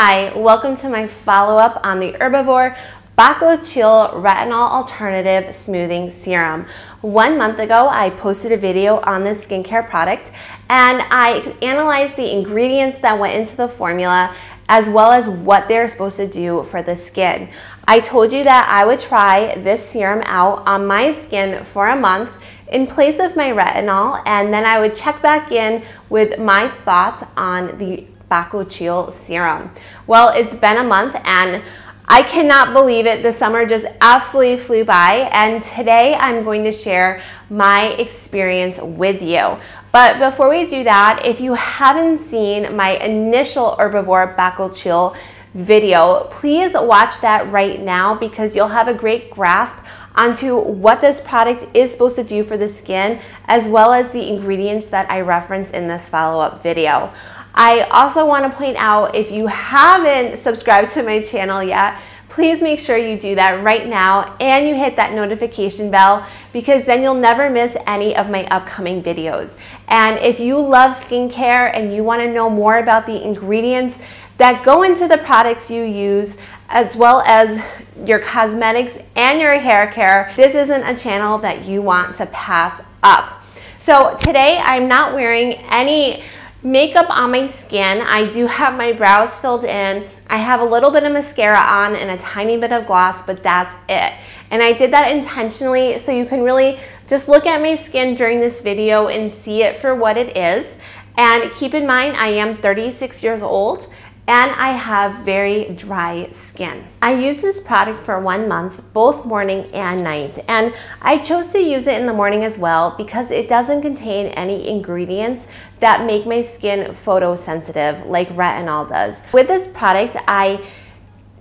Hi, welcome to my follow-up on the Herbivore Bakuchil Retinol Alternative Smoothing Serum. 1 month ago, I posted a video on this skincare product and I analyzed the ingredients that went into the formula as well as what they're supposed to do for the skin. I told you that I would try this serum out on my skin for a month in place of my retinol, and then I would check back in with my thoughts on the Bakuchil serum. Well, it's been a month and I cannot believe it. The summer just absolutely flew by, and today I'm going to share my experience with you. But before we do that, if you haven't seen my initial Herbivore Bakuchil video, please watch that right now because you'll have a great grasp onto what this product is supposed to do for the skin, as well as the ingredients that I reference in this follow-up video. I also want to point out, if you haven't subscribed to my channel yet, please make sure you do that right now and you hit that notification bell, because then you'll never miss any of my upcoming videos. And if you love skincare and you want to know more about the ingredients that go into the products you use, as well as your cosmetics and your hair care, this isn't a channel that you want to pass up. So today I'm not wearing any makeup on my skin. I do have my brows filled in. I have a little bit of mascara on and a tiny bit of gloss, but that's it. And I did that intentionally so you can really just look at my skin during this video and see it for what it is. And keep in mind, I am 36 years old and I have very dry skin. I use this product for 1 month, both morning and night. And I chose to use it in the morning as well because it doesn't contain any ingredients that make my skin photosensitive like retinol does. With this product, I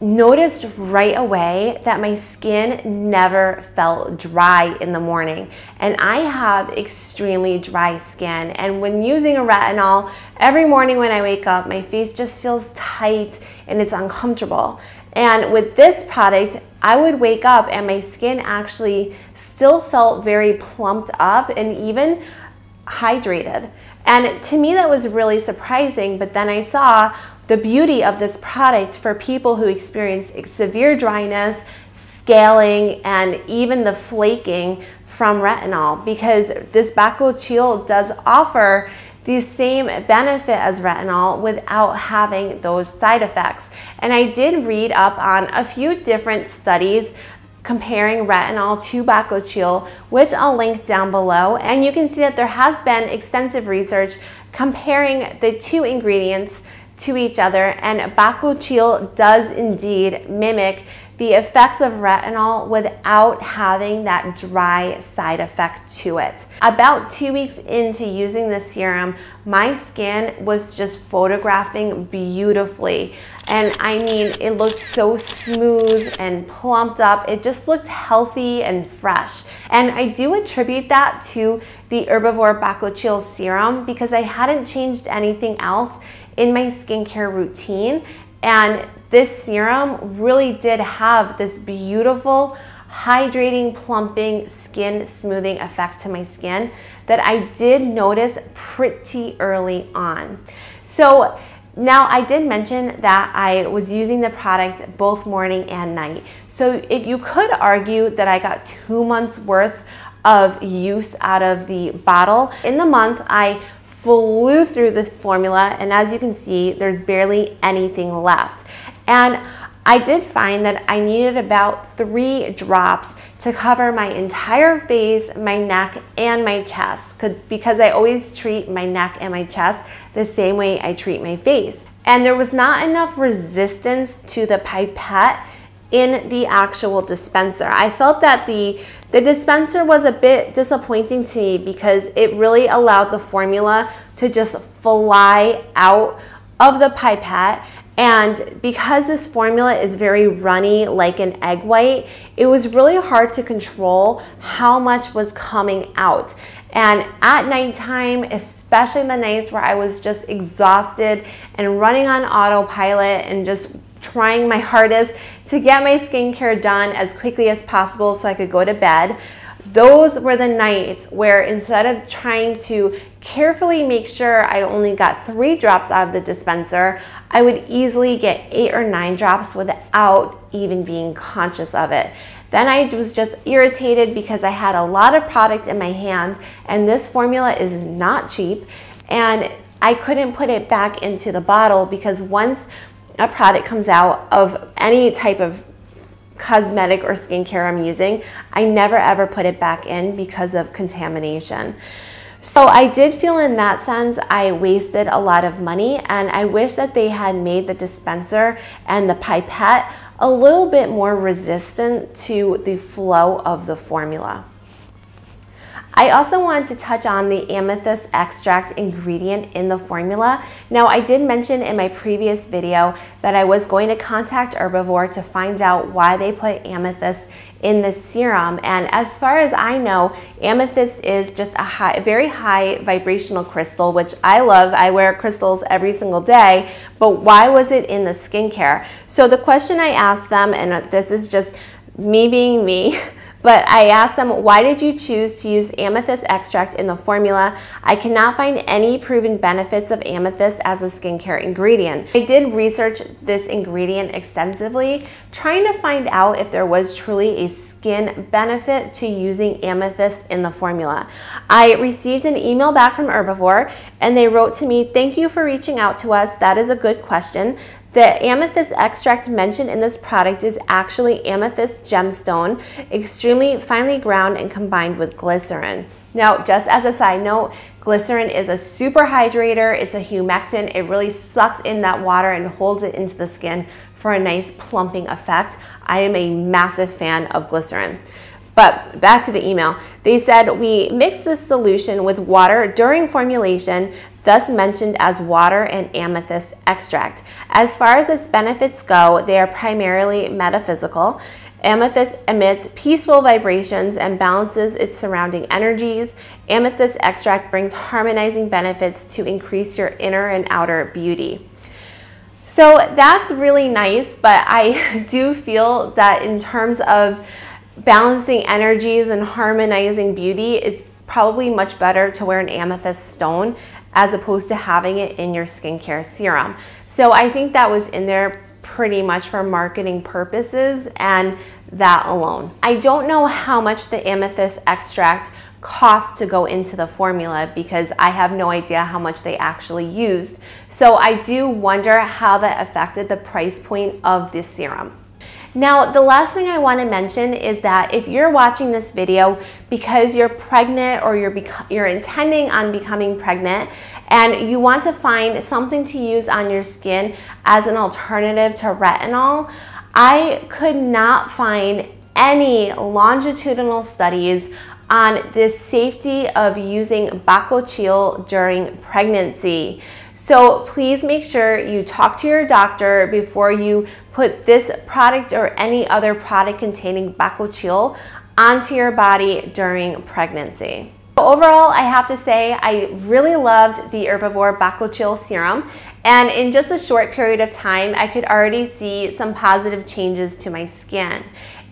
noticed right away that my skin never felt dry in the morning, and I have extremely dry skin, and when using a retinol every morning when I wake up, my face just feels tight and it's uncomfortable. And with this product, I would wake up and my skin actually still felt very plumped up and even hydrated. And to me that was really surprising, but then I saw the beauty of this product for people who experience severe dryness, scaling, and even the flaking from retinol, because this Bakuchil does offer the same benefit as retinol without having those side effects. And I did read up on a few different studies comparing retinol to Bakuchil, which I'll link down below, and you can see that there has been extensive research comparing the two ingredients to each other, and Bakuchil does indeed mimic the effects of retinol without having that dry side effect to it. About 2 weeks into using the serum, my skin was just photographing beautifully. And I mean, it looked so smooth and plumped up. It just looked healthy and fresh. And I do attribute that to the Herbivore Bakuchil serum because I hadn't changed anything else in my skincare routine, and this serum really did have this beautiful hydrating, plumping, skin smoothing effect to my skin that I did notice pretty early on. So now I did mention that I was using the product both morning and night. So you could argue that I got 2 months worth of use out of the bottle. In the month, I flew through this formula, and as you can see, there's barely anything left. And I did find that I needed about 3 drops to cover my entire face, my neck, and my chest, because I always treat my neck and my chest the same way I treat my face. And there was not enough resistance to the pipette in the actual dispenser. I felt that the dispenser was a bit disappointing to me because it really allowed the formula to just fly out of the pipette. And because this formula is very runny like an egg white, it was really hard to control how much was coming out. And at nighttime, especially the nights where I was just exhausted and running on autopilot and just trying my hardest to get my skincare done as quickly as possible so I could go to bed, those were the nights where instead of trying to carefully make sure I only got 3 drops out of the dispenser, I would easily get 8 or 9 drops without even being conscious of it. Then I was just irritated because I had a lot of product in my hand, and this formula is not cheap, and I couldn't put it back into the bottle because once a product comes out of any type of cosmetic or skincare I'm using, I never ever put it back in because of contamination. So I did feel in that sense I wasted a lot of money, and I wish that they had made the dispenser and the pipette a little bit more resistant to the flow of the formula. I also wanted to touch on the amethyst extract ingredient in the formula. Now, I did mention in my previous video that I was going to contact Herbivore to find out why they put amethyst in the serum, and as far as I know, amethyst is just a very high vibrational crystal, which I love. I wear crystals every single day, but why was it in the skincare? So the question I asked them, and this is just me being me, but I asked them, why did you choose to use amethyst extract in the formula? I cannot find any proven benefits of amethyst as a skincare ingredient. I did research this ingredient extensively, trying to find out if there was truly a skin benefit to using amethyst in the formula. I received an email back from Herbivore, and they wrote to me, "Thank you for reaching out to us. That is a good question. The amethyst extract mentioned in this product is actually amethyst gemstone, extremely finely ground and combined with glycerin." Now, just as a side note, glycerin is a super hydrator. It's a humectant. It really sucks in that water and holds it into the skin for a nice plumping effect. I am a massive fan of glycerin. But back to the email. They said, "We mixed this solution with water during formulation, thus mentioned as water and amethyst extract. As far as its benefits go, they are primarily metaphysical. Amethyst emits peaceful vibrations and balances its surrounding energies. Amethyst extract brings harmonizing benefits to increase your inner and outer beauty." So that's really nice, but I do feel that in terms of balancing energies and harmonizing beauty, it's probably much better to wear an amethyst stone as opposed to having it in your skincare serum. So I think that was in there pretty much for marketing purposes and that alone. I don't know how much the amethyst extract costs to go into the formula because I have no idea how much they actually used. So I do wonder how that affected the price point of this serum. Now, the last thing I want to mention is that if you're watching this video because you're pregnant or you're intending on becoming pregnant and you want to find something to use on your skin as an alternative to retinol, I could not find any longitudinal studies on the safety of using bakuchiol during pregnancy. So please make sure you talk to your doctor before you put this product or any other product containing bakuchiol onto your body during pregnancy. Overall, I have to say I really loved the Herbivore Bakuchiol Serum, and in just a short period of time, I could already see some positive changes to my skin.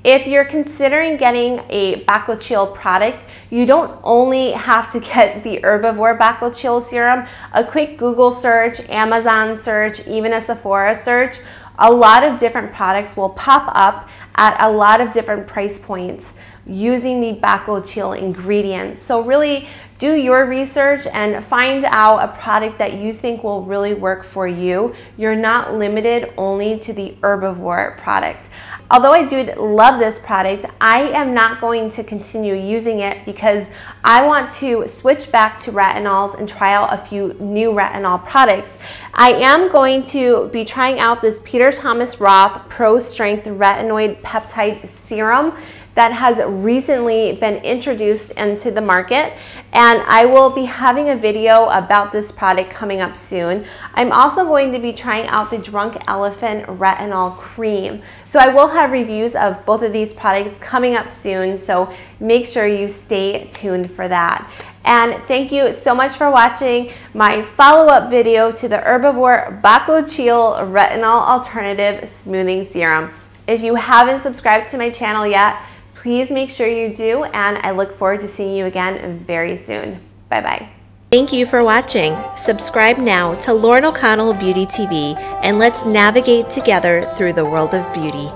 If you're considering getting a bakuchiol product, you don't only have to get the Herbivore Bakuchiol Serum. A quick Google search, Amazon search, even a Sephora search, a lot of different products will pop up at a lot of different price points using the bakuchiol ingredients. So really do your research and find out a product that you think will really work for you. You're not limited only to the Herbivore product. Although I do love this product, I am not going to continue using it because I want to switch back to retinols and try out a few new retinol products. I am going to be trying out this Peter Thomas Roth Pro Strength Retinoid Peptide Serum that has recently been introduced into the market, and I will be having a video about this product coming up soon. I'm also going to be trying out the Drunk Elephant Retinol Cream. So I will have reviews of both of these products coming up soon, so make sure you stay tuned for that. And thank you so much for watching my follow-up video to the Herbivore Bakuchiol Retinol Alternative Smoothing Serum. If you haven't subscribed to my channel yet, please make sure you do, and I look forward to seeing you again very soon. Bye-bye. Thank you for watching. Subscribe now to Lauren O'Connell Beauty TV and let's navigate together through the world of beauty.